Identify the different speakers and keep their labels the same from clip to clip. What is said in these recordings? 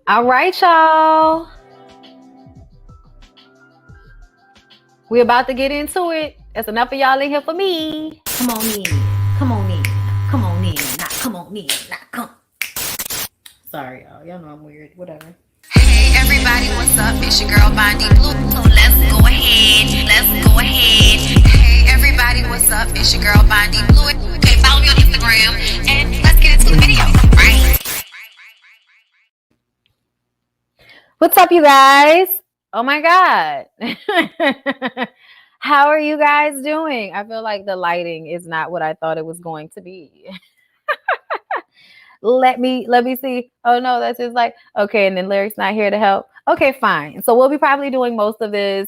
Speaker 1: All right, y'all. We're about to get into it. That's enough of y'all in here for me. Come on in. Come on in. Come on in. Not come on in. Not come. Sorry, y'all. Y'all know I'm weird. Whatever.
Speaker 2: Hey everybody, what's up? It's your girl Bondi Blue. So let's go ahead. Let's go ahead. Hey everybody, what's up? It's your girl Bondi Blue. Okay, follow me on Instagram and let's get into the video. Right?
Speaker 1: What's up, you guys? Oh my God. How are you guys doing? I feel like the lighting is not what I thought it was going to be. Let me see. Oh no, that's just like, okay, and then Lyric's not here to help. Okay, fine. So we'll be probably doing most of this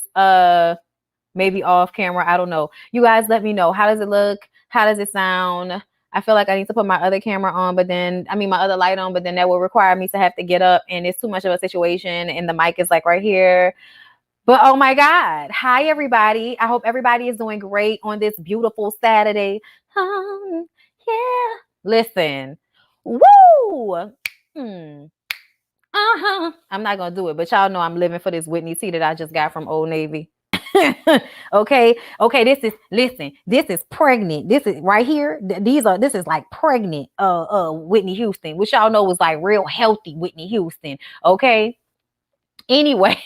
Speaker 1: maybe off camera. I don't know. You guys let me know. How does it look? How does it sound? I feel like I need to put my other camera on, but then, my other light on, but then that will require me to have to get up and it's too much of a situation and the mic is like right here. But oh my God. Hi, everybody. I hope everybody is doing great on this beautiful Saturday. Yeah. Listen. Woo! I'm not going to do it, but y'all know I'm living for this Whitney tea that I just got from Old Navy. Okay, this is pregnant. This is right here. This is like pregnant Whitney Houston, which y'all know was like real healthy Whitney Houston. Okay. Anyway,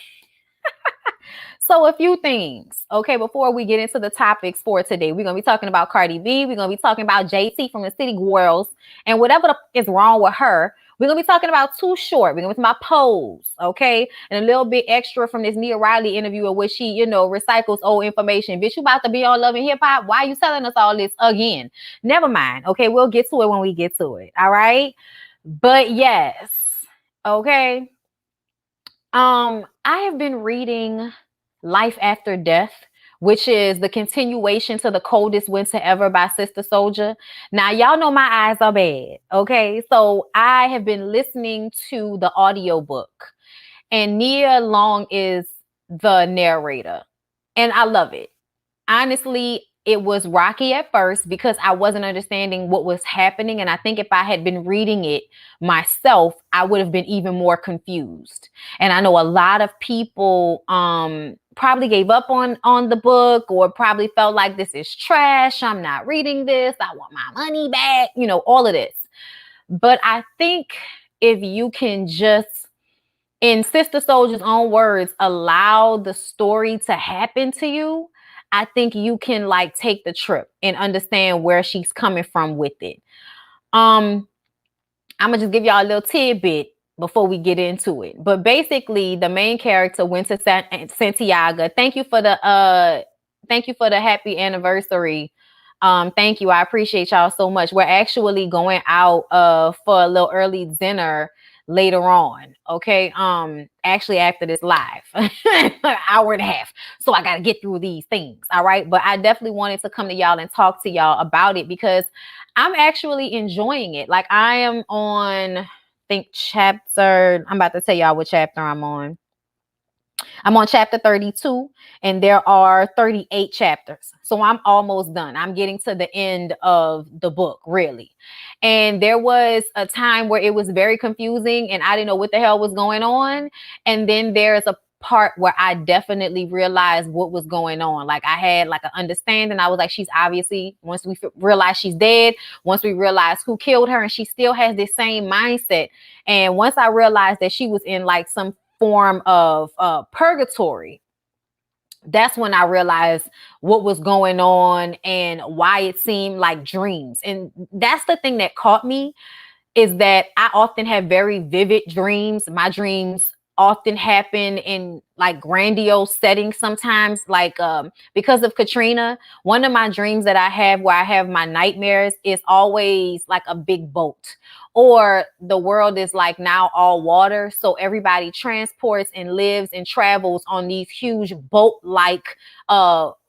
Speaker 1: so a few things. Okay, before we get into the topics for today, we're gonna be talking about Cardi B. We're gonna be talking about JT from the City Girls and whatever is wrong with her. We're going to be talking about Too Short. We're going to be talking about Pose, okay? And a little bit extra from this Nia Riley interview in which she, recycles old information. Bitch, you about to be on Love and Hip Hop? Why are you telling us all this again? Never mind, okay? We'll get to it when we get to it, all right? But yes, okay? I have been reading Life After Death, which is the continuation to The Coldest Winter Ever by Sister Soulja. Now, y'all know my eyes are bad, okay? So I have been listening to the audiobook, and Nia Long is the narrator, and I love it. Honestly, it was rocky at first because I wasn't understanding what was happening, and I think if I had been reading it myself, I would have been even more confused. And I know a lot of people probably gave up on the book or probably felt like this is trash. I'm not reading this. I want my money back, all of this. But I think if you can just, in Sister Soulja's own words, allow the story to happen to you, I think you can take the trip and understand where she's coming from with it. I'm gonna just give y'all a little tidbit before we get into it. But basically, the main character went to Santiago. Thank you for the happy anniversary. Thank you. I appreciate y'all so much. We're actually going out for a little early dinner later on. Okay. Actually after this live, an hour and a half. So I got to get through these things. All right. But I definitely wanted to come to y'all and talk to y'all about it because I'm actually enjoying it. I am on, I'm about to tell y'all what chapter I'm on. I'm on chapter 32 and there are 38 chapters. So I'm almost done. I'm getting to the end of the book, really. And there was a time where it was very confusing and I didn't know what the hell was going on. And then there's a part where I definitely realized what was going on. Like I had like an understanding. I was like, she's obviously, once we realized she's dead, once we realized who killed her, and she still has this same mindset. And once I realized that she was in like some form of purgatory, that's when I realized what was going on and why it seemed like dreams. And that's the thing that caught me, is that I often have very vivid dreams. My dreams often happen in like grandiose settings sometimes, like because of Katrina. One of my dreams that I have, where I have my nightmares, is always like a big boat, or the world is like now all water, so everybody transports and lives and travels on these huge boat like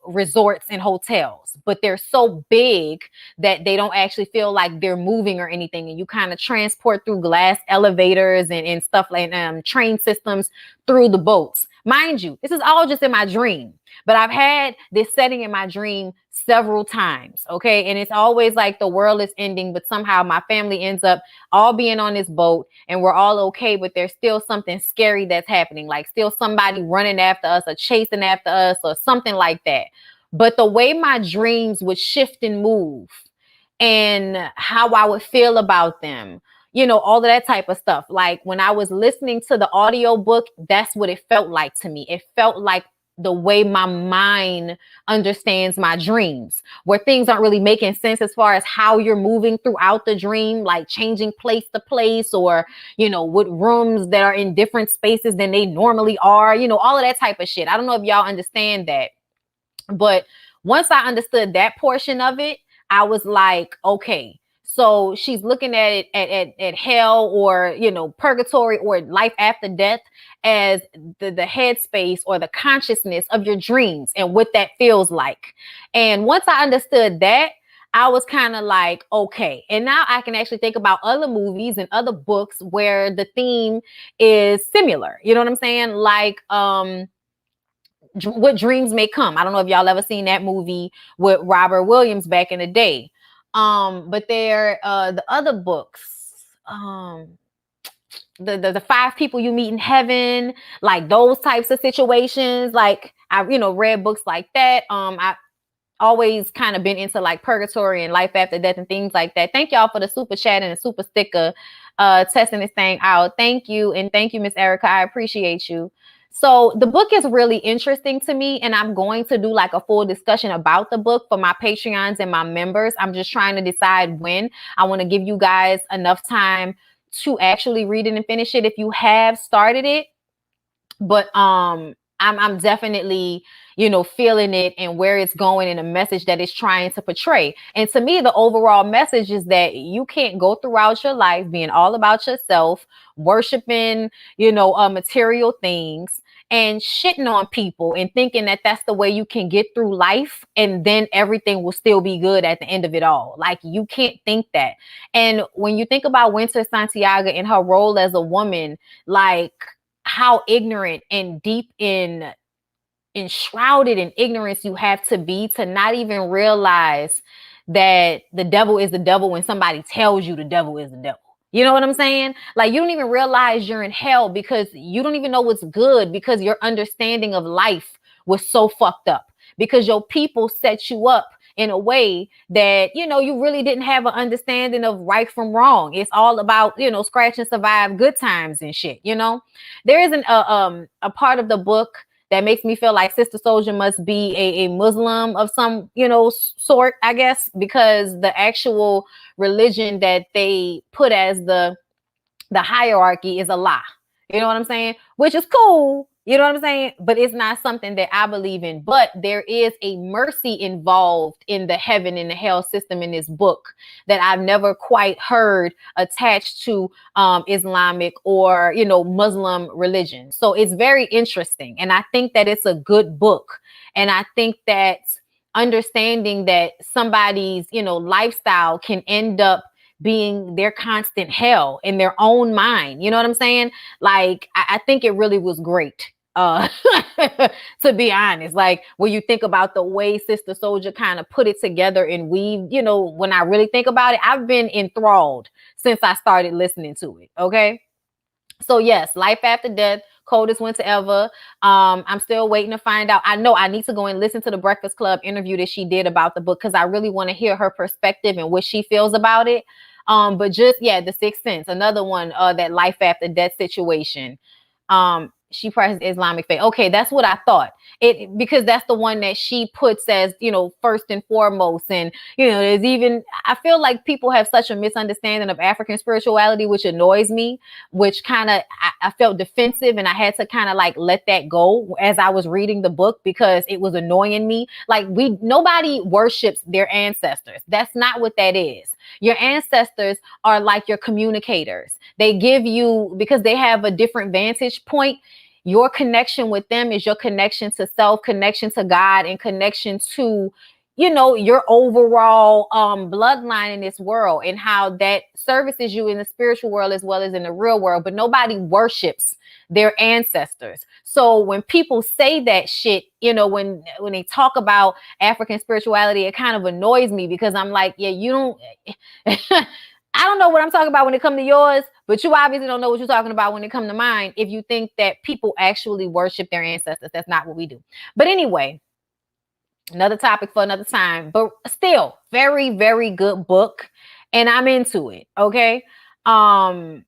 Speaker 1: resorts and hotels, but they're so big that they don't actually feel like they're moving or anything. And you kind of transport through glass elevators and stuff like train systems through the boats. Mind you, this is all just in my dream, but I've had this setting in my dream several times. Okay. And it's always like the world is ending, but somehow my family ends up all being on this boat and we're all okay, but there's still something scary that's happening, like still somebody running after us or chasing after us or something like that. But the way my dreams would shift and move and how I would feel about them, you know, all of that type of stuff. Like when I was listening to the audio book, that's what it felt like to me. It felt like the way my mind understands my dreams, where things aren't really making sense as far as how you're moving throughout the dream, like changing place to place, or, you know, with rooms that are in different spaces than they normally are, you know, all of that type of shit. I don't know if y'all understand that. But once I understood that portion of it, I was like, okay, so she's looking at it at hell, or, you know, purgatory or life after death as the headspace or the consciousness of your dreams and what that feels like. And once I understood that, I was kind of like, okay. And now I can actually think about other movies and other books where the theme is similar. You know what I'm saying? Like, What Dreams May Come. I don't know if y'all ever seen that movie with Robert Williams back in the day. But there, the other books, the 5 People You Meet in Heaven, like those types of situations. Like I, you know, read books like that. I always kind of been into like purgatory and life after death and things like that. Thank y'all for the super chat and the super sticker, testing this thing out. Thank you. And thank you, Miss Erica. I appreciate you. So the book is really interesting to me, and I'm going to do like a full discussion about the book for my Patreons and my members. I'm just trying to decide when. I want to give you guys enough time to actually read it and finish it if you have started it. But I'm definitely, you know, feeling it and where it's going and the message that it's trying to portray. And to me, the overall message is that you can't go throughout your life being all about yourself, worshiping, you know, material things, and shitting on people and thinking that that's the way you can get through life and then everything will still be good at the end of it all. Like, you can't think that. And when you think about Winter Santiago and her role as a woman, like how ignorant and deep enshrouded in ignorance you have to be to not even realize that the devil is the devil when somebody tells you the devil is the devil. You know what I'm saying? Like, you don't even realize you're in hell because you don't even know what's good, because your understanding of life was so fucked up, because your people set you up in a way that, you know, you really didn't have an understanding of right from wrong. It's all about, you know, scratch and survive, good times and shit. You know, there isn't a part of the book that makes me feel like Sister Soulja must be a Muslim of some, you know, sort, I guess, because the actual religion that they put as the hierarchy is a lie. You know what I'm saying? Which is cool. You know what I'm saying? But it's not something that I believe in. But there is a mercy involved in the heaven and the hell system in this book that I've never quite heard attached to Islamic or, you know, Muslim religion. So it's very interesting. And I think that it's a good book. And I think that understanding that somebody's, you know, lifestyle can end up being their constant hell in their own mind. You know what I'm saying? Like, I think it really was great. To be honest, like when you think about the way Sister Soulja kind of put it together and weave, you know, when I really think about it, I've been enthralled since I started listening to it. Okay. So yes, life after death, Coldest winter ever. I'm still waiting to find out. I know I need to go and listen to the Breakfast Club interview that she did about the book because I really want to hear her perspective and what she feels about it. But just The Sixth Sense, another one, that life after death situation. She practiced Islamic faith. Okay, that's what I thought. It because that's the one that she puts as, first and foremost. And there's even, I feel like people have such a misunderstanding of African spirituality, which annoys me, which kind of I felt defensive, and I had to kind of like let that go as I was reading the book because it was annoying me. Like nobody worships their ancestors. That's not what that is. Your ancestors are like your communicators. They give you, because they have a different vantage point. Your connection with them is your connection to self, connection to God, and connection to, your overall bloodline in this world, and how that services you in the spiritual world as well as in the real world. But nobody worships their ancestors. So when people say that shit, when they talk about African spirituality, it kind of annoys me because I'm like, yeah, you don't I don't know what I'm talking about when it comes to yours, but you obviously don't know what you're talking about when it comes to mine. If you think that people actually worship their ancestors, that's not what we do. But anyway, another topic for another time, but still very, very good book. And I'm into it. Okay. And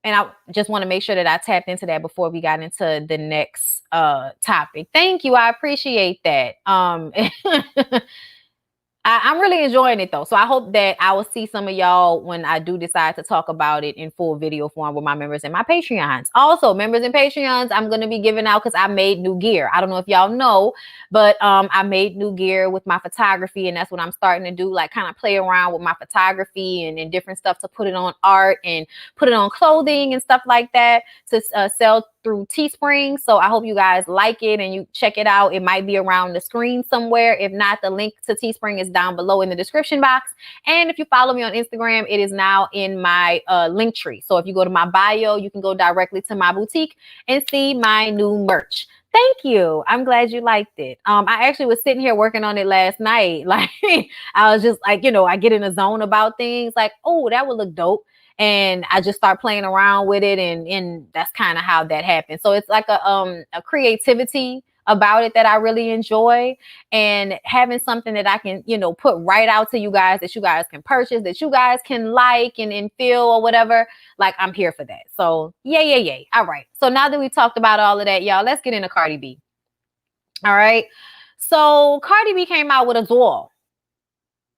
Speaker 1: I just want to make sure that I tapped into that before we got into the next topic. Thank you. I appreciate that. I'm really enjoying it though. So I hope that I will see some of y'all when I do decide to talk about it in full video form with my members and my Patreons. Also, members and Patreons, I'm going to be giving out because I made new gear. I don't know if y'all know, but I made new gear with my photography, and that's what I'm starting to do, like kind of play around with my photography and different stuff to put it on art and put it on clothing and stuff like that to sell through Teespring. So I hope you guys like it and you check it out. It might be around the screen somewhere. If not, the link to Teespring is down below in the description box. And if you follow me on Instagram, it is now in my link tree. So if you go to my bio, you can go directly to my boutique and see my new merch. Thank you. I'm glad you liked it. I actually was sitting here working on it last night. Like I was just like, I get in a zone about things like, oh, that would look dope. And I just start playing around with it. And that's kind of how that happened. So it's like a creativity about it that I really enjoy, and having something that I can, put right out to you guys, that you guys can purchase, that you guys can like and feel or whatever. Like, I'm here for that. So yay. All right. So now that we talked about all of that, y'all, let's get into Cardi B. All right. So Cardi B came out with a doll.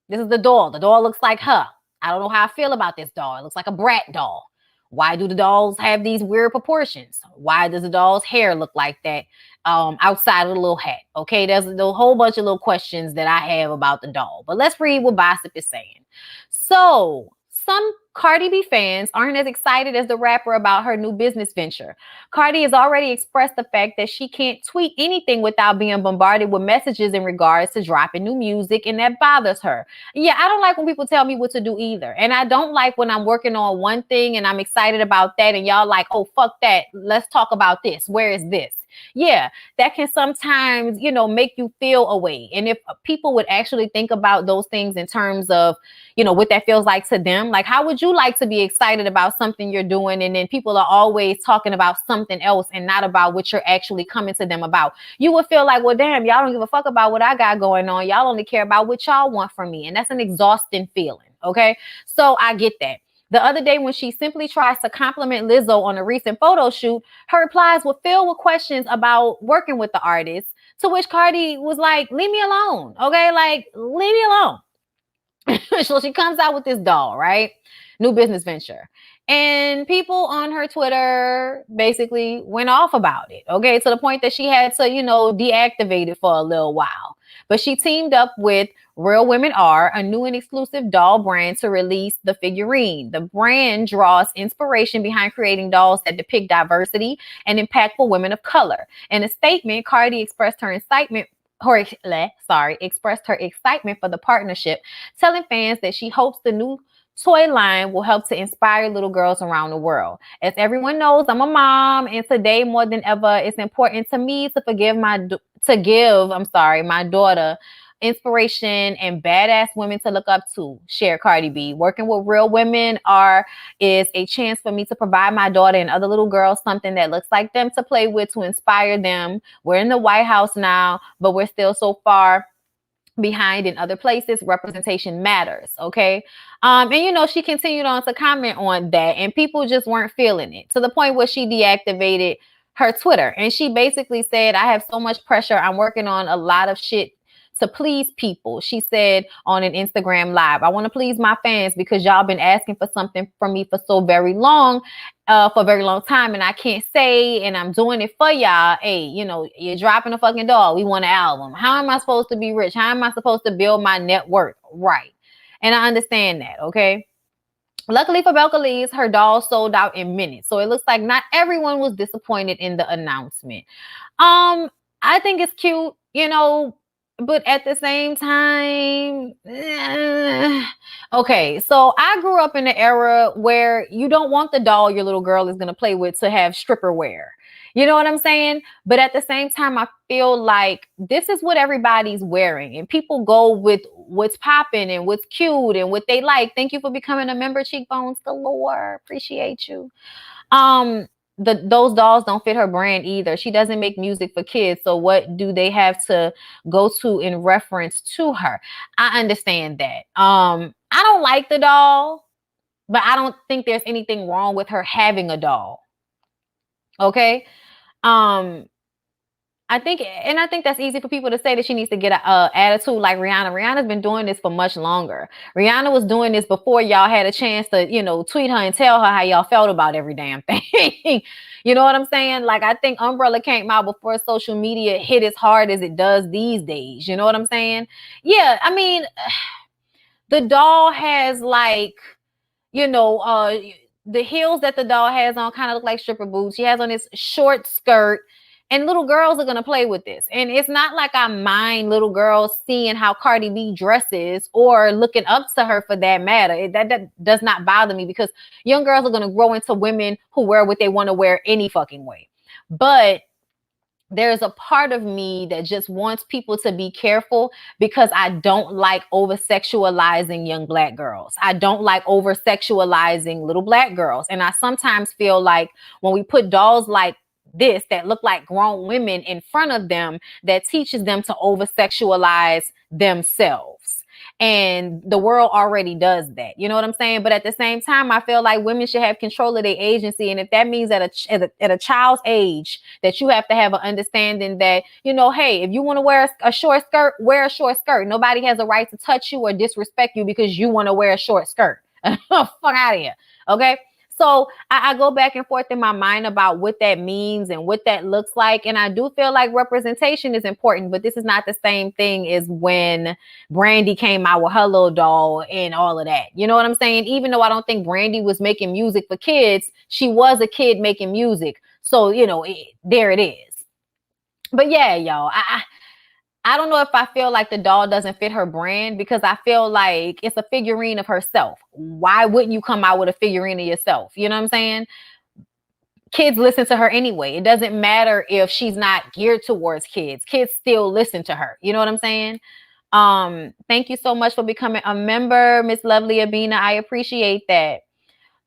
Speaker 1: This is the doll. The doll looks like her. I don't know how I feel about this doll. It looks like a brat doll. Why do the dolls have these weird proportions? Why does the doll's hair look like that outside of the little hat? Okay, there's a whole bunch of little questions that I have about the doll. But let's read what Gossip is saying. So, some Cardi B fans aren't as excited as the rapper about her new business venture. Cardi has already expressed the fact that she can't tweet anything without being bombarded with messages in regards to dropping new music, and that bothers her. Yeah, I don't like when people tell me what to do either. And I don't like when I'm working on one thing and I'm excited about that and y'all like, oh, fuck that. Let's talk about this. Where is this? Yeah, that can sometimes, make you feel a way. And if people would actually think about those things in terms of, what that feels like to them, like how would you like to be excited about something you're doing and then people are always talking about something else and not about what you're actually coming to them about? You would feel like, well, damn, y'all don't give a fuck about what I got going on. Y'all only care about what y'all want from me. And that's an exhausting feeling. Okay, so I get that. The other day when she simply tries to compliment Lizzo on a recent photo shoot, her replies were filled with questions about working with the artist, to which Cardi was like, leave me alone. Okay, like, leave me alone. So she comes out with this doll, right? New business venture. And people on her Twitter basically went off about it. Okay, to the point that she had to, deactivate it for a little while. But she teamed up with Real Women Are, a new and exclusive doll brand, to release the figurine. The brand draws inspiration behind creating dolls that depict diversity and impactful women of color. In a statement, Cardi expressed her excitement for the partnership, telling fans that she hopes the new toy line will help to inspire little girls around the world. As everyone knows, I'm a mom, and today more than ever, it's important to me to give my daughter inspiration and badass women to look up to, shared Cardi B. Working with real women is a chance for me to provide my daughter and other little girls something that looks like them to play with, to inspire them. We're in the White House now, but we're still so far behind in other places. Representation matters. Okay. And she continued on to comment on that, and people just weren't feeling it, to the point where she deactivated her Twitter. And she basically said, I have so much pressure. I'm working on a lot of shit to please people. She said on an Instagram live, I want to please my fans because y'all been asking for something from me for so very long, for a very long time, and I can't say, and I'm doing it for y'all. Hey, you're dropping a fucking doll. We want an album. How am I supposed to be rich? How am I supposed to build my net worth? Right. And I understand that. Okay. Luckily for Belcalis, her doll sold out in minutes. So it looks like not everyone was disappointed in the announcement. I think it's cute, but at the same time, okay. So I grew up in the era where you don't want the doll your little girl is going to play with to have stripper wear. You know what I'm saying? But at the same time, I feel like this is what everybody's wearing, and people go with what's popping and what's cute and what they like. Thank you for becoming a member, Cheekbones Galore. Appreciate you. Those dolls don't fit her brand either. She doesn't make music for kids. So what do they have to go to in reference to her? I understand that. I don't like the doll, but I don't think there's anything wrong with her having a doll. Okay. I think that's easy for people to say, that she needs to get a attitude like Rihanna. Rihanna's been doing this for much longer. Rihanna was doing this before y'all had a chance to, tweet her and tell her how y'all felt about every damn thing. You know what I'm saying? Like, I think Umbrella came out before social media hit as hard as it does these days. You know what I'm saying? Yeah, I mean, the doll has like, the heels that the doll has on kind of look like stripper boots. She has on this short skirt. And little girls are going to play with this. And it's not like I mind little girls seeing how Cardi B dresses or looking up to her for that matter. That does not bother me, because young girls are going to grow into women who wear what they want to wear any fucking way. But there's a part of me that just wants people to be careful, because I don't like over-sexualizing young Black girls. I don't like over-sexualizing little Black girls. And I sometimes feel like when we put dolls like this that look like grown women in front of them, that teaches them to over-sexualize themselves. And the world already does that. You know what I'm saying? But at the same time, I feel like women should have control of their agency. And if that means at a child's age that you have to have an understanding that, hey, if you want to wear a short skirt, wear a short skirt. Nobody has a right to touch you or disrespect you because you want to wear a short skirt. Fuck out of here. Okay. So I go back and forth in my mind about what that means and what that looks like. And I do feel like representation is important, but this is not the same thing as when Brandy came out with her little doll and all of that. You know what I'm saying? Even though I don't think Brandy was making music for kids, she was a kid making music. So, there it is. But yeah, y'all, I don't know if I feel like the doll doesn't fit her brand, because I feel like it's a figurine of herself. Why wouldn't you come out with a figurine of yourself? You know what I'm saying? Kids listen to her anyway. It doesn't matter if she's not geared towards kids. Kids still listen to her. You know what I'm saying? Thank you so much for becoming a member, Miss Lovely Abina. I appreciate that.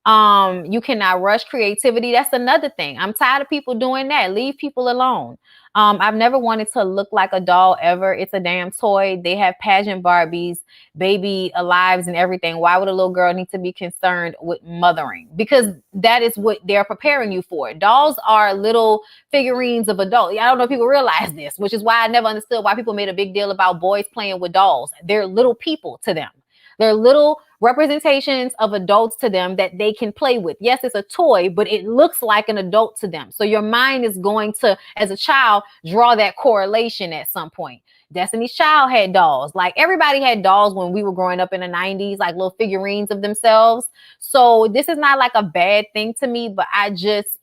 Speaker 1: You cannot rush creativity. That's another thing. I'm tired of people doing that. Leave people alone. I've never wanted to look like a doll ever. It's a damn toy. They have pageant Barbies, baby alives and everything. Why would a little girl need to be concerned with mothering? Because that is what they're preparing you for. Dolls are little figurines of adults. I don't know if people realize this, which is why I never understood why people made a big deal about boys playing with dolls. They're little people to them. They're little representations of adults to them that they can play with. Yes, it's a toy, but it looks like an adult to them. So your mind is going to, as a child, draw that correlation at some point. Destiny's Child had dolls. Like, everybody had dolls when we were growing up in the 90s, like little figurines of themselves. So this is not like a bad thing to me, but I just,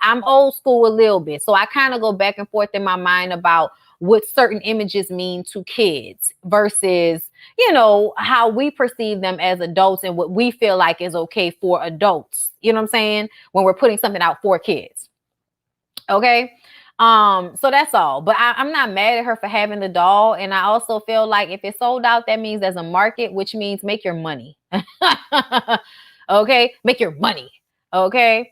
Speaker 1: I'm old school a little bit. So I kind of go back and forth in my mind about what certain images mean to kids versus, how we perceive them as adults and what we feel like is okay for adults. You know what I'm saying? When we're putting something out for kids. Okay. So that's all. But I'm not mad at her for having the doll. And I also feel like if it's sold out, that means there's a market, which means make your money. Okay, make your money. Okay.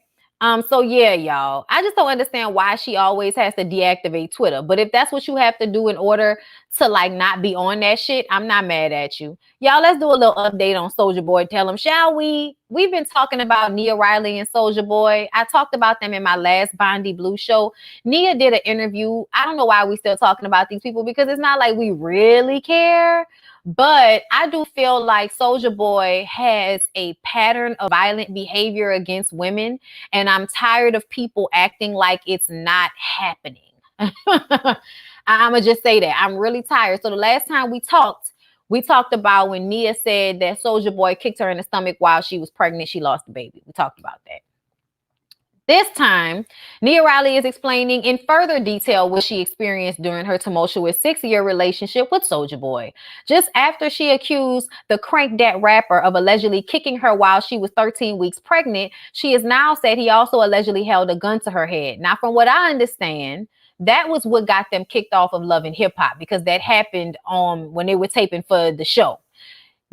Speaker 1: So yeah, y'all. I just don't understand why she always has to deactivate Twitter. But if that's what you have to do in order to like not be on that shit, I'm not mad at you. Y'all, let's do a little update on Soulja Boy. Tell them, shall we? We've been talking about Nia Riley and Soulja Boy. I talked about them in my last Bondi Blue show. Nia did an interview. I don't know why we still talking about these people because it's not like we really care. But I do feel like Soulja Boy has a pattern of violent behavior against women, and I'm tired of people acting like it's not happening. I'm going to just say that. I'm really tired. So the last time we talked about when Nia said that Soulja Boy kicked her in the stomach while she was pregnant. She lost the baby. We talked about that. This time, Nia Riley is explaining in further detail what she experienced during her tumultuous 6-year relationship with Soulja Boy. Just after she accused the Crank Dat rapper of allegedly kicking her while she was 13 weeks pregnant, she has now said he also allegedly held a gun to her head. Now, from what I understand, that was what got them kicked off of Love and Hip Hop because that happened when they were taping for the show.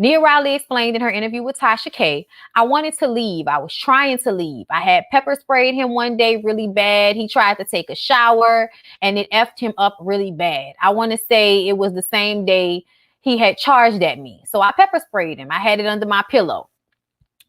Speaker 1: Nia Riley explained in her interview with Tasha K, I wanted to leave. I was trying to leave. I had pepper sprayed him one day really bad. He tried to take a shower and it effed him up really bad. I want to say it was the same day he had charged at me. So I pepper sprayed him. I had it under my pillow.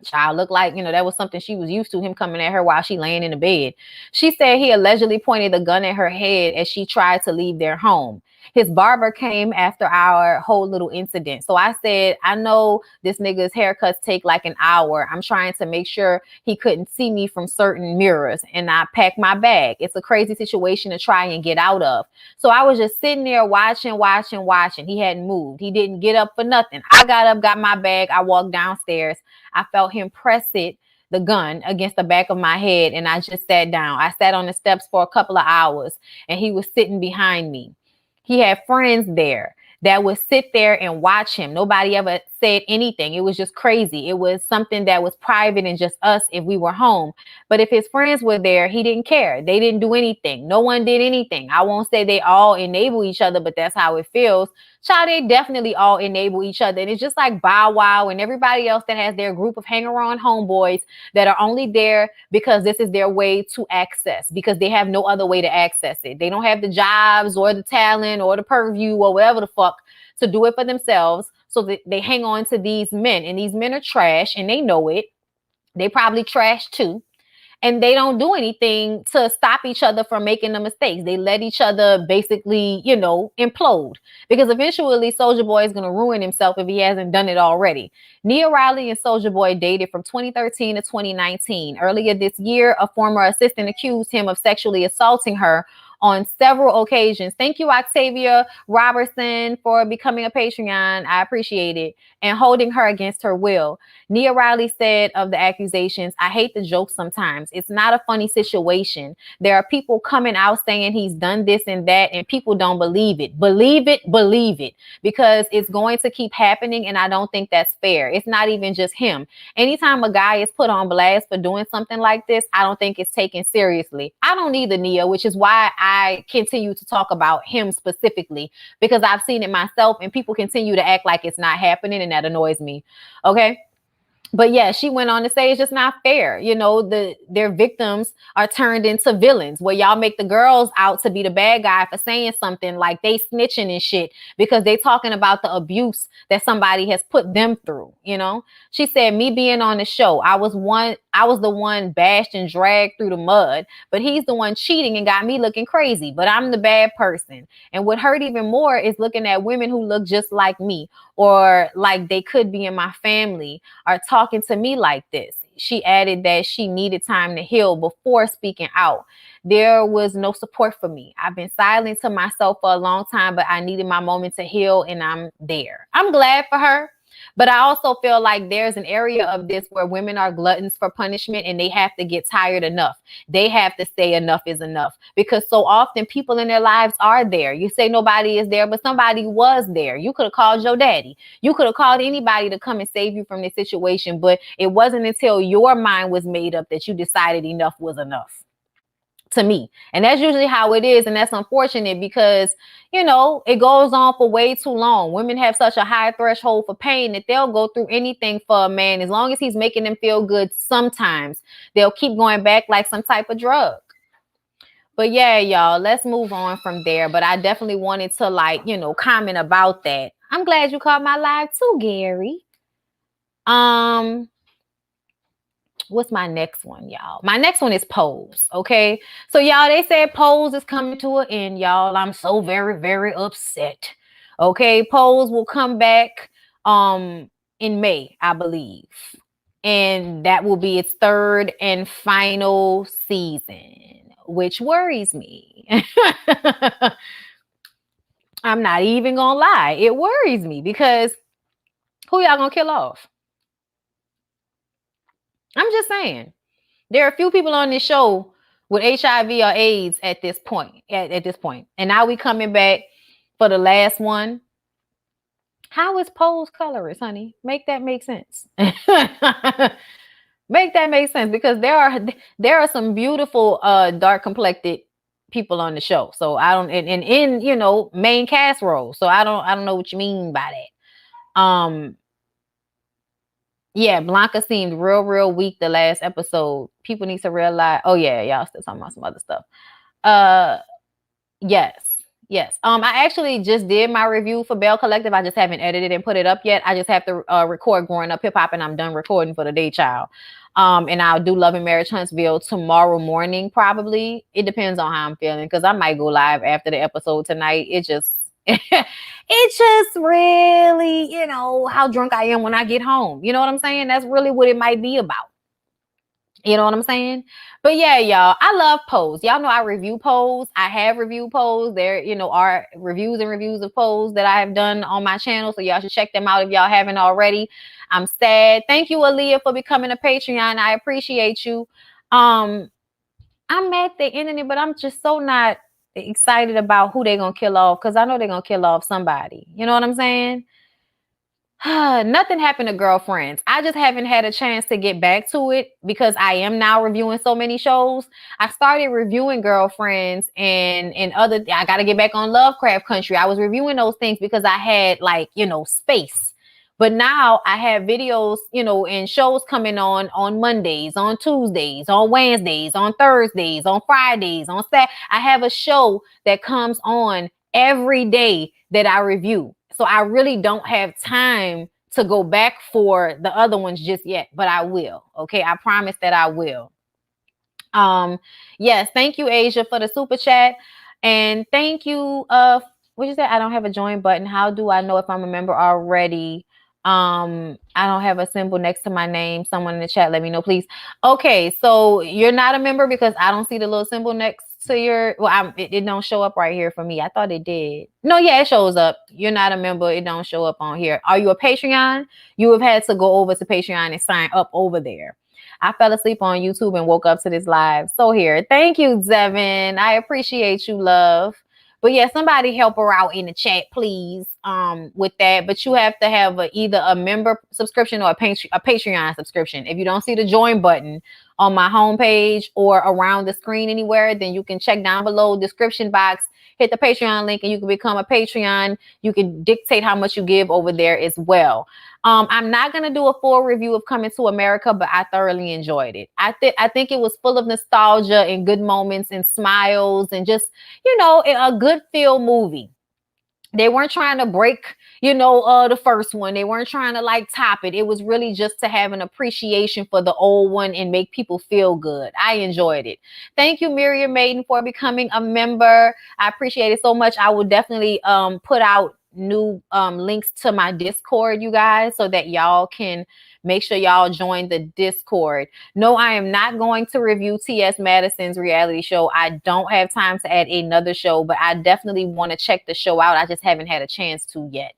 Speaker 1: Child looked like, that was something she was used to, him coming at her while she laying in the bed. She said he allegedly pointed the gun at her head as she tried to leave their home. His barber came after our whole little incident. So I said, I know this nigga's haircuts take like an hour. I'm trying to make sure he couldn't see me from certain mirrors. And I packed my bag. It's a crazy situation to try and get out of. So I was just sitting there watching. He hadn't moved. He didn't get up for nothing. I got up, got my bag. I walked downstairs. I felt him press the gun against the back of my head. And I just sat down. I sat on the steps for a couple of hours and he was sitting behind me. He had friends there that would sit there and watch him. Nobody ever said anything. It was just crazy. It was something that was private and just us if we were home. But if his friends were there, he didn't care. They didn't do anything. No one did anything. I won't say they all enable each other, but that's how it feels. Child, they definitely all enable each other. And it's just like Bow Wow and everybody else that has their group of hanger-on homeboys that are only there because this is their way to access, because they have no other way to access it. They don't have the jobs or the talent or the purview or whatever the fuck to do it for themselves. So that they hang on to these men, and these men are trash and they know it. They probably trash too. And they don't do anything to stop each other from making the mistakes. They let each other basically, implode. Because eventually Soulja Boy is going to ruin himself if he hasn't done it already. Nia Riley and Soulja Boy dated from 2013 to 2019. Earlier this year, a former assistant accused him of sexually assaulting her on several occasions. Thank you, Octavia Robertson, for becoming a Patreon. I appreciate it. And holding her against her will. Nia Riley said of the accusations, I hate the joke sometimes. It's not a funny situation. There are people coming out saying he's done this and that, and people don't believe it. Believe it, because it's going to keep happening, and I don't think that's fair. It's not even just him. Anytime a guy is put on blast for doing something like this, I don't think it's taken seriously. I don't either, Nia, which is why I continue to talk about him specifically, because I've seen it myself and people continue to act like it's not happening, and that annoys me. Okay. But yeah, she went on to say it's just not fair. Their victims are turned into villains, where y'all make the girls out to be the bad guy for saying something like they snitching and shit because they talking about the abuse that somebody has put them through. She said, me being on the show, I was the one bashed and dragged through the mud, but he's the one cheating and got me looking crazy, but I'm the bad person. And what hurt even more is looking at women who look just like me or like they could be in my family are talking to me like this. She added that she needed time to heal before speaking out. There was no support for me. I've been silent to myself for a long time, but I needed my moment to heal, and I'm there. I'm glad for her. But I also feel like there's an area of this where women are gluttons for punishment, and they have to get tired enough. They have to say enough is enough, because so often people in their lives are there. You say nobody is there, but somebody was there. You could have called your daddy. You could have called anybody to come and save you from this situation, but it wasn't until your mind was made up that you decided enough was enough. to me. And that's usually how it is. And that's unfortunate because, you know, it goes on for way too long. Women have such a high threshold for pain that they'll go through anything for a man. As long as he's making them feel good, sometimes they'll keep going back like some type of drug. But yeah, y'all, let's move on from there. But I definitely wanted to, like, you know, comment about that. I'm glad you caught my live too, Gary. What's my next one, y'all? My next one is Pose. Okay, so y'all, they said Pose is coming to an end, y'all. I'm so very, very upset. Okay, Pose will come back in May, I believe, and that will be its third and final season, which worries me. I'm not even gonna lie, it worries me because who y'all gonna kill off? I'm just saying. There are a few people on this show with HIV or AIDS at this point. At this point, and now we coming back for the last one. How is Pose colorist, honey? Make that make sense. Make that make sense, because there are some beautiful dark complected people on the show. So I don't, and in, you know, main cast roles. So I don't know what you mean by that. Yeah, Blanca seemed real weak the last episode. People need to realize. Oh yeah, y'all still talking about some other stuff. Yes. I actually just did my review for Bell Collective. I just haven't edited and put it up yet. I just have to record Growing Up Hip Hop, and I'm done recording for the day, child. And I'll do Love and Marriage Huntsville tomorrow morning, probably. It depends on how I'm feeling, because I might go live after the episode tonight. It just really, you know, how drunk I am when I get home. You know what I'm saying? That's really what it might be about. You know what I'm saying? But yeah, y'all, I love Pose. Y'all know I review Pose. I have reviewed Pose. There, you know, are reviews and reviews of Pose that I have done on my channel. So y'all should check them out if y'all haven't already. I'm sad. Thank you, Aaliyah, for becoming a Patreon. I appreciate you. I'm mad they ended it, but I'm just so not excited about who they're gonna kill off, because I know they're gonna kill off somebody. You know what I'm saying? Nothing happened to Girlfriends. I just haven't had a chance to get back to it because I am now reviewing so many shows. I started reviewing Girlfriends and other. I got to get back on Lovecraft Country. I was reviewing those things because I had, like, you know, space. But now I have videos, you know, and shows coming on Mondays, on Tuesdays, on Wednesdays, on Thursdays, on Fridays, on Saturday. I have a show that comes on every day that I review. So I really don't have time to go back for the other ones just yet, but I will. Okay, I promise that I will. Yes, thank you, Asia, for the super chat. And thank you. What you say? I don't have a join button. How do I know if I'm a member already? I don't have a symbol next to my name. Someone in the chat, let me know, please. Okay, so you're not a member because I don't see the little symbol next to your, well, it don't show up right here for me. I thought it did. No, yeah, it shows up. You're not a member. It don't show up on here. Are you a Patreon? You have had to go over to Patreon and sign up over there. I fell asleep on YouTube and woke up to this live. So here, thank you, Zevin. I appreciate you, love. But yeah, somebody help her out in the chat, please, with that. But you have to have either a member subscription or a Patreon subscription. If you don't see the join button on my homepage or around the screen anywhere, then you can check down below description box, hit the Patreon link, and you can become a Patreon. You can dictate how much you give over there as well. I'm not going to do a full review of Coming to America, but I thoroughly enjoyed it. I think it was full of nostalgia and good moments and smiles and just, you know, a good feel movie. They weren't trying to break, you know, the first one. They weren't trying to, like, top it. It was really just to have an appreciation for the old one and make people feel good. I enjoyed it. Thank you, Miriam Maiden, for becoming a member. I appreciate it so much. I will definitely put out new links to my Discord, you guys, so that y'all can make sure y'all join the Discord. No, I am not going to review T.S. Madison's reality show. I don't have time to add another show, but I definitely want to check the show out. I just haven't had a chance to yet.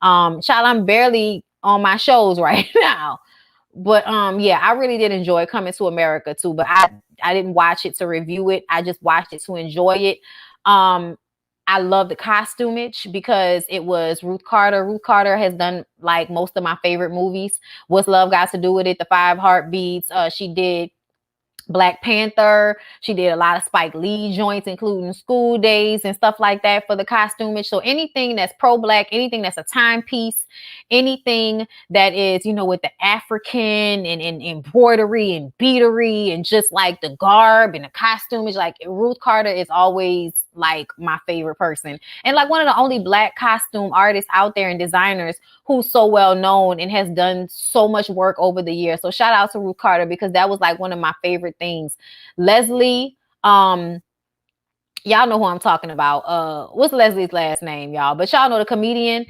Speaker 1: Child, I'm barely on my shows right now. But yeah, I really did enjoy Coming to America too, but I didn't watch it to review it. I just watched it to enjoy it. I love the costumage because it was Ruth Carter. Ruth Carter has done, like, most of my favorite movies. What's Love Got to Do with It? The 5 Heartbeats. She did Black Panther. She did a lot of Spike Lee joints, including School Days and stuff like that for the costumage. So anything that's pro-Black, anything that's a timepiece, anything that is, you know, with the African and embroidery and beadery and just like the garb and the costumage, like Ruth Carter is always like my favorite person. And like one of the only Black costume artists out there and designers who's so well known and has done so much work over the years. So shout out to Ruth Carter, because that was like one of my favorite things. Leslie, y'all know who I'm talking about. What's Leslie's last name, y'all? But y'all know the comedian.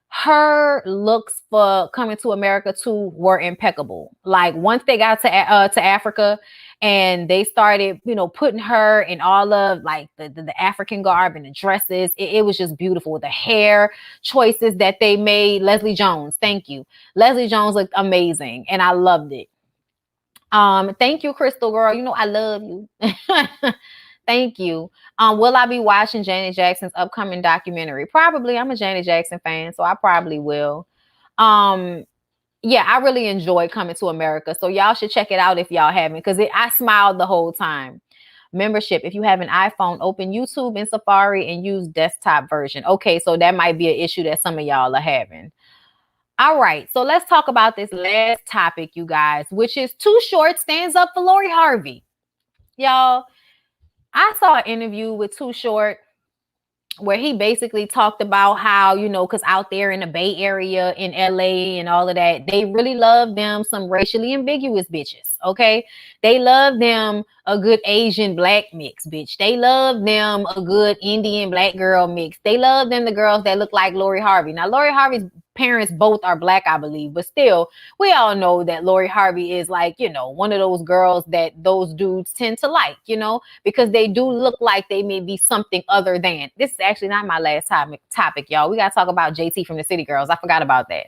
Speaker 1: Her looks for Coming to America 2 were impeccable. Like once they got to Africa and they started, you know, putting her in all of like the African garb and the dresses, it was just beautiful. The hair choices that they made. Leslie Jones, thank you. Leslie Jones looked amazing and I loved it. Thank you, Crystal Girl. You know I love you. Thank you. Will I be watching Janet Jackson's upcoming documentary? Probably. I'm a Janet Jackson fan, so I probably will. Yeah, I really enjoyed Coming to America, so y'all should check it out if y'all haven't, because I smiled the whole time. Membership. If you have an iPhone, open YouTube and Safari and use desktop version. Okay, so that might be an issue that some of y'all are having. All right, so let's talk about this last topic, you guys, which is Too Short stands up for Lori Harvey. Y'all, I saw an interview with Too Short where he basically talked about how, you know, because out there in the Bay Area, in LA and all of that, they really love them some racially ambiguous bitches, okay? They love them a good Asian Black mix, bitch. They love them a good Indian Black girl mix. They love them the girls that look like Lori Harvey. Now, Lori Harvey's parents both are Black, I believe, but still, we all know that Lori Harvey is like, you know, one of those girls that those dudes tend to like, you know, because they do look like they may be something other than. This is actually not my last topic, y'all. We got to talk about JT from the City Girls. I forgot about that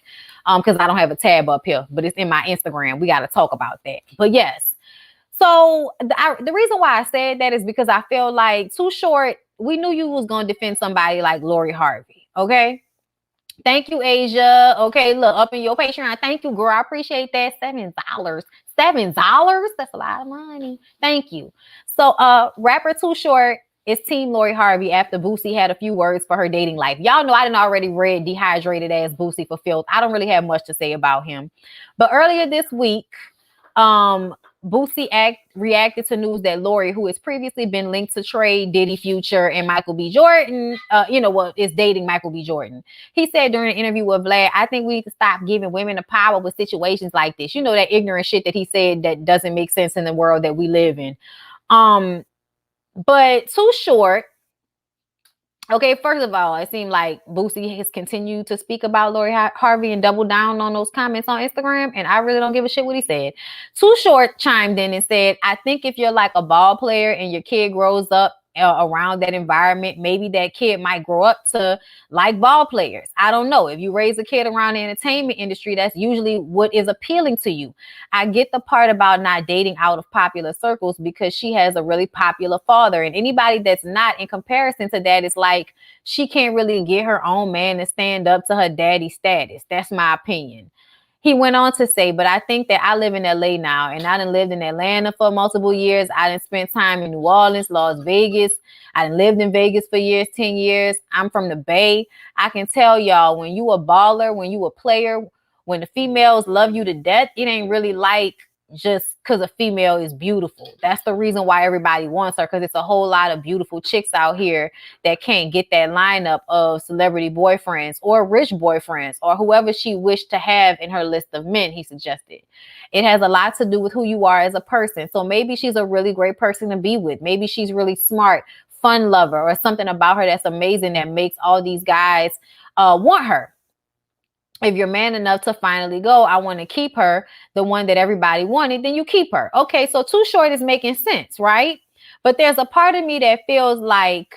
Speaker 1: because I don't have a tab up here, but it's in my Instagram. We got to talk about that. But yes, so the reason why I said that is because I feel like Too Short, we knew you was going to defend somebody like Lori Harvey, okay? Thank you, Asia. Okay, look, up in your Patreon. Thank you, girl. I appreciate that. $7. $7? That's a lot of money. Thank you. So, rapper Too Short is Team Lori Harvey after Boosie had a few words for her dating life. Y'all know I didn't already read dehydrated ass Boosie for filth. I don't really have much to say about him. But earlier this week, Boosie reacted to news that Lori, who has previously been linked to Trey, Diddy, Future, and Michael B. Jordan, is dating Michael B. Jordan. He said during an interview with Vlad, I think we need to stop giving women the power with situations like this. You know, that ignorant shit that he said that doesn't make sense in the world that we live in. But Too Short, okay, first of all, it seemed like Boosie has continued to speak about Lori Harvey and double down on those comments on Instagram, and I really don't give a shit what he said. Too Short chimed in and said, I think if you're like a ball player and your kid grows up around that environment, maybe that kid might grow up to like ball players. I don't know. If you raise a kid around the entertainment industry, that's usually what is appealing to you. I get the part about not dating out of popular circles because she has a really popular father, and anybody that's not, in comparison to that, is like she can't really get her own man to stand up to her daddy status. That's my opinion. He went on to say, but I think that I live in LA now, and I done lived in Atlanta for multiple years. I done spent time in New Orleans, Las Vegas. I done lived in Vegas for years, 10 years. I'm from the Bay. I can tell y'all, when you a baller, when you a player, when the females love you to death, it ain't really like just because a female is beautiful. That's the reason why everybody wants her, because it's a whole lot of beautiful chicks out here that can't get that lineup of celebrity boyfriends or rich boyfriends or whoever she wished to have in her list of men, he suggested. It has a lot to do with who you are as a person. So maybe she's a really great person to be with. Maybe she's really smart, fun lover, or something about her that's amazing that makes all these guys want her. If you're man enough to finally go, I want to keep her, the one that everybody wanted, then you keep her. Okay, so Too Short is making sense, right? But there's a part of me that feels like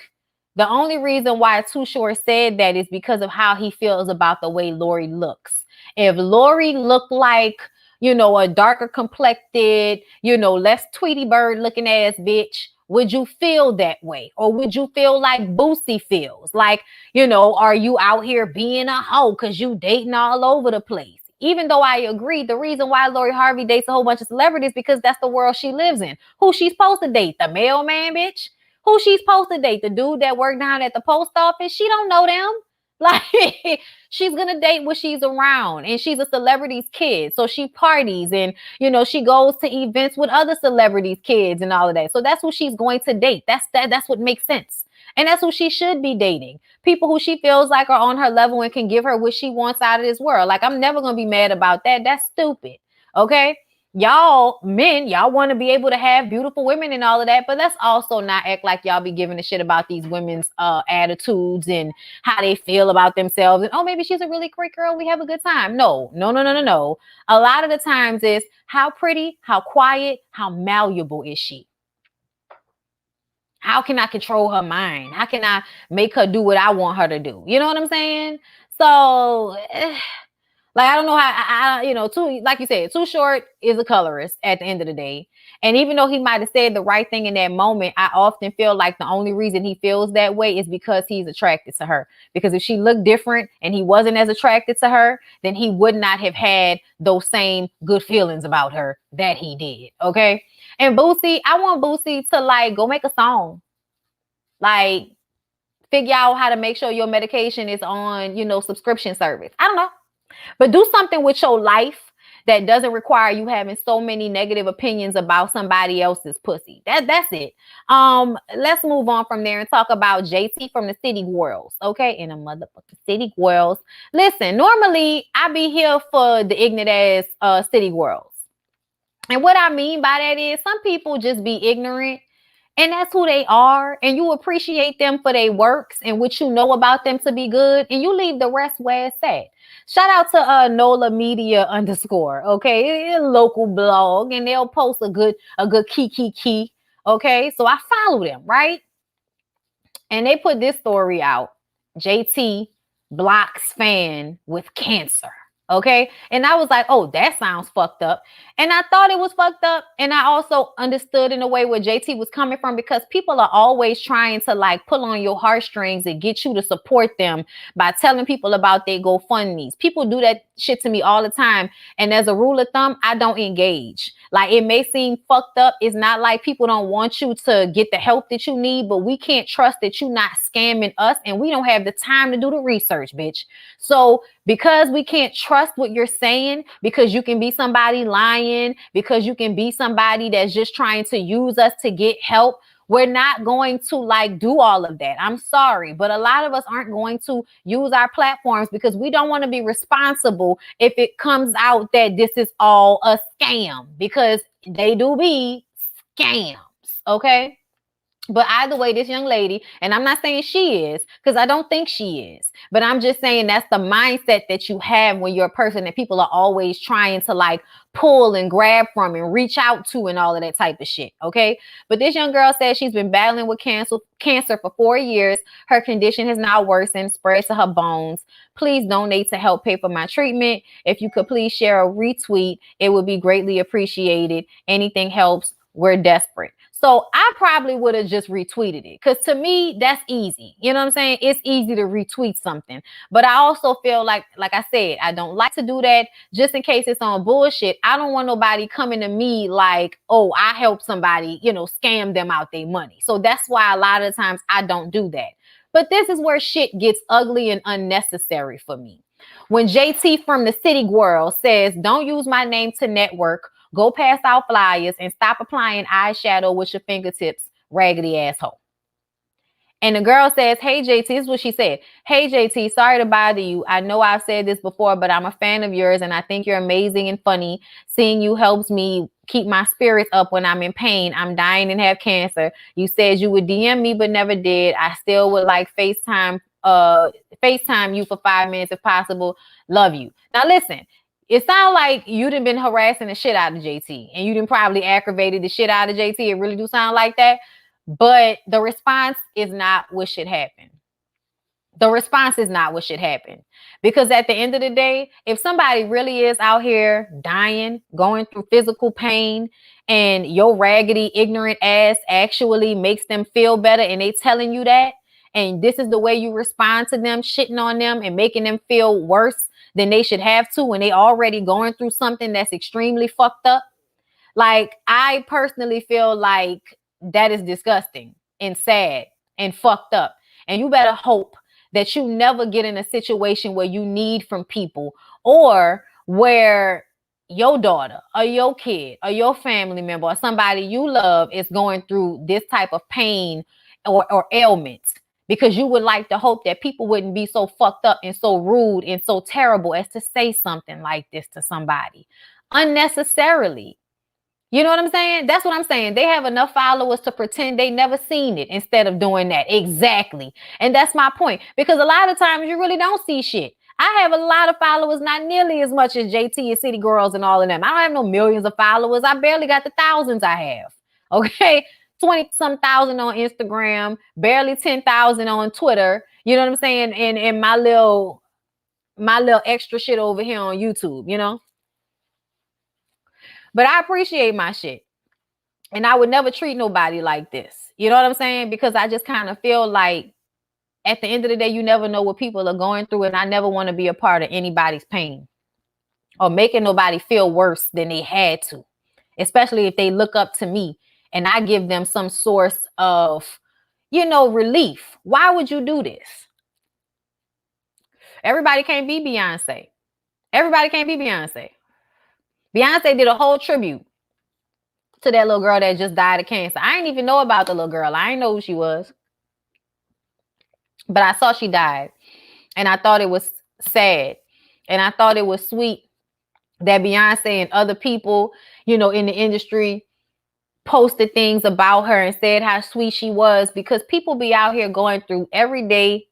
Speaker 1: the only reason why Too Short said that is because of how he feels about the way Lori looks. If Lori looked like, you know, a darker complected, you know, less Tweety Bird looking ass bitch, would you feel that way? Or would you feel like Boosie feels? Like, you know, are you out here being a hoe because you dating all over the place? even though I agree, the reason why Lori Harvey dates a whole bunch of celebrities because that's the world she lives in. Who she's supposed to date? The mailman, bitch? Who she's supposed to date? The dude that worked down at the post office? She don't know them. Like, she's gonna date what she's around, and she's a celebrity's kid, so she parties and she goes to events with other celebrities' kids and all of that. So that's who she's going to date. That's what makes sense, and that's who she should be dating. People who she feels like are on her level and can give her what she wants out of this world. Like, I'm never gonna be mad about that. That's stupid. Okay. Y'all men, y'all want to be able to have beautiful women and all of that, but let's also not act like y'all be giving a shit about these women's attitudes and how they feel about themselves. And maybe she's a really great girl, we have a good time. No. A lot of the times is how pretty, how quiet, how malleable is she? How can I control her mind? How can I make her do what I want her to do? You know what I'm saying? So like, I don't know how, like you said, Too Short is a colorist at the end of the day. And even though he might have said the right thing in that moment, I often feel like the only reason he feels that way is because he's attracted to her. Because if she looked different and he wasn't as attracted to her, then he would not have had those same good feelings about her that he did. Okay. And Boosie, I want Boosie to like go make a song. Like, figure out how to make sure your medication is on, subscription service. I don't know. But do something with your life that doesn't require you having so many negative opinions about somebody else's pussy. That's it. Let's move on from there and talk about JT from the City Girls. Okay, in a motherfucking City Girls. Listen, normally I be here for the ignorant ass City Girls. And what I mean by that is some people just be ignorant. And that's who they are. And you appreciate them for their works and what you know about them to be good. And you leave the rest where it's at. Shout out to Nola Media _ okay, a local blog, and they'll post a good key. Okay, so I follow them, right? And they put this story out. JT blocks fan with cancer. Okay. And I was like, oh, that sounds fucked up. And I thought it was fucked up. And I also understood in a way where JT was coming from, because people are always trying to like pull on your heartstrings and get you to support them by telling people about their GoFundMes. People do that shit to me all the time. And as a rule of thumb, I don't engage. Like, it may seem fucked up. It's not like people don't want you to get the help that you need, but we can't trust that you're not scamming us, and we don't have the time to do the research, bitch. So because we can't trust what you're saying, because you can be somebody lying, because you can be somebody that's just trying to use us to get help, we're not going to like do all of that. I'm sorry, but a lot of us aren't going to use our platforms because we don't want to be responsible if it comes out that this is all a scam, because they do be scams. Okay. But either way, this young lady, and I'm not saying she is, because I don't think she is, but I'm just saying that's the mindset that you have when you're a person that people are always trying to like pull and grab from and reach out to and all of that type of shit. Okay. But this young girl says she's been battling with cancer for 4 years. Her condition has now worsened, spread to her bones. Please donate to help pay for my treatment. If you could please share a retweet, it would be greatly appreciated. Anything helps. We're desperate. So I probably would have just retweeted it, because to me, that's easy. You know what I'm saying? It's easy to retweet something. But I also feel like I said, I don't like to do that just in case it's on bullshit. I don't want nobody coming to me like, oh, I helped somebody, scam them out their money. So that's why a lot of times I don't do that. But this is where shit gets ugly and unnecessary for me. When JT from the City Girl says, don't use my name to network, go pass out flyers, and stop applying eyeshadow with your fingertips, raggedy asshole. And the girl says, hey, JT, this is what she said. Hey, JT, sorry to bother you. I know I've said this before, but I'm a fan of yours, and I think you're amazing and funny. Seeing you helps me keep my spirits up when I'm in pain. I'm dying and have cancer. You said you would DM me, but never did. I still would like FaceTime you for 5 minutes if possible. Love you. Now, listen. It sounds like you done been harassing the shit out of JT, and you done probably aggravated the shit out of JT. It really do sound like that. But the response is not what should happen. The response is not what should happen. Because at the end of the day, if somebody really is out here dying, going through physical pain, and your raggedy, ignorant ass actually makes them feel better, and they telling you that, and this is the way you respond to them, shitting on them and making them feel worse, than they should have to when they already going through something that's extremely fucked up. Like, I personally feel like that is disgusting and sad and fucked up. And you better hope that you never get in a situation where you need from people, or where your daughter or your kid or your family member or somebody you love is going through this type of pain or ailments, because you would like to hope that people wouldn't be so fucked up and so rude and so terrible as to say something like this to somebody unnecessarily. You know what I'm saying? That's what I'm saying. They have enough followers to pretend they never seen it instead of doing that. Exactly. And that's my point. Because a lot of times you really don't see shit. I have a lot of followers, not nearly as much as JT and City Girls and all of them. I don't have no millions of followers. I barely got the thousands I have. Okay. 20 some thousand on Instagram, barely 10,000 on Twitter. You know what I'm saying? And my little extra shit over here on YouTube, you know? But I appreciate my shit. And I would never treat nobody like this. You know what I'm saying? Because I just kind of feel like at the end of the day, you never know what people are going through. And I never want to be a part of anybody's pain or making nobody feel worse than they had to, especially if they look up to me and I give them some source of, you know, relief. Why would you do this? Everybody can't be Beyonce. Everybody can't be Beyonce. Beyonce did a whole tribute to that little girl that just died of cancer. I didn't even know about the little girl. I didn't know who she was. But I saw she died. And I thought it was sad. And I thought it was sweet that Beyonce and other people, you know, in the industry posted things about her and said how sweet she was, because people be out here going through everyday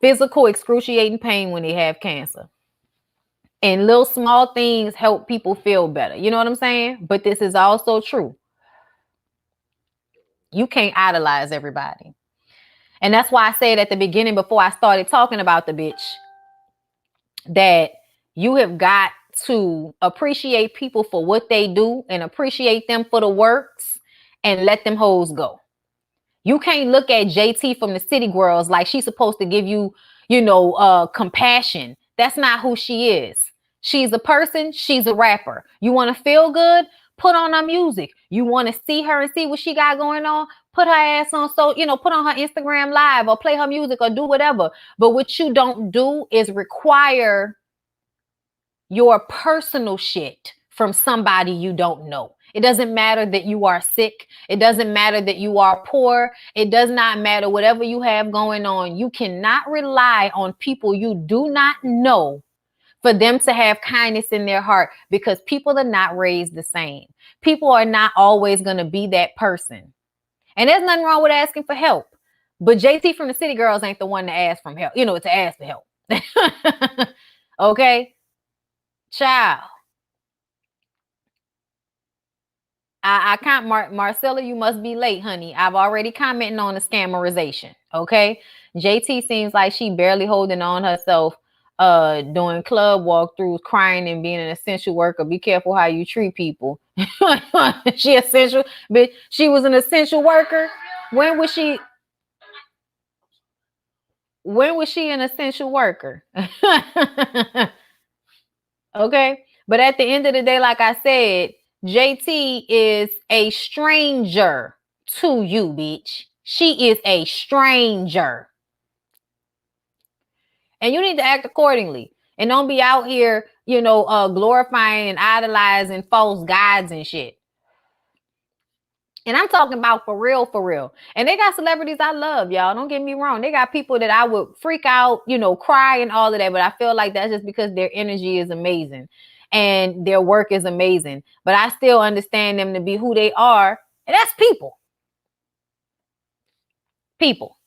Speaker 1: physical excruciating pain when they have cancer. And little small things help people feel better. You know what I'm saying? But this is also true. You can't idolize everybody. And that's why I said at the beginning, before I started talking about the bitch, that you have got to appreciate people for what they do and appreciate them for the works and let them hoes go. You can't look at JT from the City Girls like she's supposed to give you, you know, compassion. That's not who she is. She's a person. She's a rapper. You want to feel good? Put on her music. You want to see her and see what she got going on? Put her ass on, so, you know, put on her Instagram live or play her music or do whatever. But what you don't do is require your personal shit from somebody you don't know. It doesn't matter that you are sick. It doesn't matter that you are poor. It does not matter whatever you have going on. You cannot rely on people you do not know for them to have kindness in their heart, because people are not raised the same. People are not always going to be that person. And there's nothing wrong with asking for help. But JT from the City Girls ain't the one to ask for help, you know, to ask for help. Okay? Child. I can't, Marcella, you must be late, honey. I've already commented on the scammerization. Okay? JT seems like she barely holding on herself, doing club walkthroughs, crying and being an essential worker. Be careful how you treat people. She essential, but she was an essential worker. When was she an essential worker? Okay. But at the end of the day, like I said, JT is a stranger to you, bitch. She is a stranger. And you need to act accordingly. And don't be out here, you know, glorifying and idolizing false gods and shit. And I'm talking about for real, for real. And they got celebrities I love, y'all. Don't get me wrong. They got people that I would freak out, you know, cry and all of that. But I feel like that's just because their energy is amazing and their work is amazing. But I still understand them to be who they are. And that's people. People.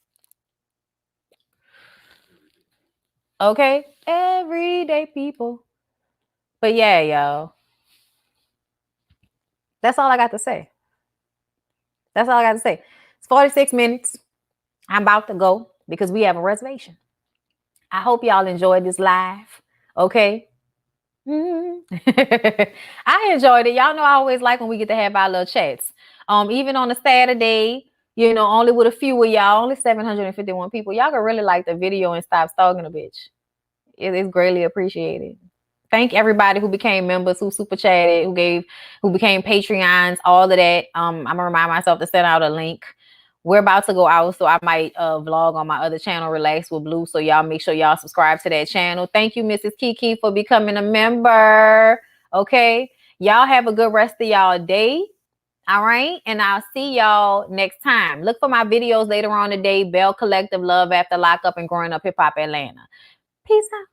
Speaker 1: Okay? Everyday people. But yeah, y'all. That's all I got to say. That's all I got to say. It's 46 minutes. I'm about to go because we have a reservation. I hope y'all enjoyed this live. Okay? I enjoyed it. Y'all know I always like when we get to have our little chats. Even on a Saturday, you know, only with a few of y'all, only 751 people. Y'all can really like the video and stop stalking a bitch. It is greatly appreciated. Thank everybody who became members, who super chatted, who became Patreons, all of that. I'm gonna remind myself to send out a link. We're about to go out, so I might vlog on my other channel, Relax with Blue. So y'all make sure y'all subscribe to that channel. Thank you, Mrs. Kiki, for becoming a member. Okay, y'all have a good rest of y'all day. All right, and I'll see y'all next time. Look for my videos later on today. Bell Collective, Love After Lockup, and Growing Up Hip Hop Atlanta. Peace out.